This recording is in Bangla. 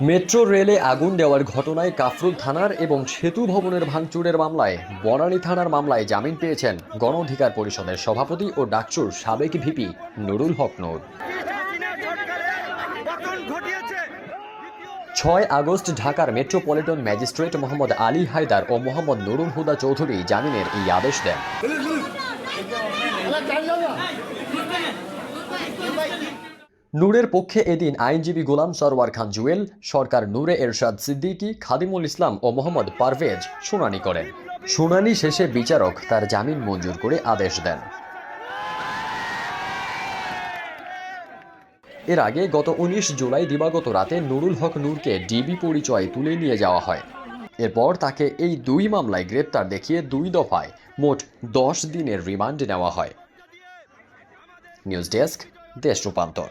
মেট্রো রেলে আগুন দেওয়ার ঘটনায় কাফরুল থানার এবং সেতু ভবনের ভাঙচুরের মামলায় বনানী থানার মামলায় জামিন পেয়েছেন গণ অধিকার পরিষদের সভাপতি ও ডাকসুর সাবেক ভিপি নুরুল হক নূর। 6 আগস্ট ঢাকার মেট্রোপলিটন ম্যাজিস্ট্রেট মোহাম্মদ আলী হায়দার ও মোহাম্মদ নুরুল হুদা চৌধুরী জামিনের এই আদেশ দেন। নূরের পক্ষে এদিন আইনজীবী গোলাম সরওয়ার খান জুয়েল, সরকার নূরে এরশাদ সিদ্দিকী, খাদিমুল ইসলাম ও মোহাম্মদ পারভেজ শুনানি করেন। শুনানি শেষে বিচারক তার জামিন মঞ্জুর করে আদেশ দেন। এর আগে গত 19 জুলাই দিবাগত রাতে নুরুল হক নূরকে ডিবি পরিচয়ে তুলে নিয়ে যাওয়া হয়। এরপর তাকে এই 2 মামলায় গ্রেপ্তার দেখিয়ে 2 দফায় মোট 10 দিনের রিমান্ডে নেওয়া হয়। নিউজ ডেস্ক, দেশ রূপান্তর।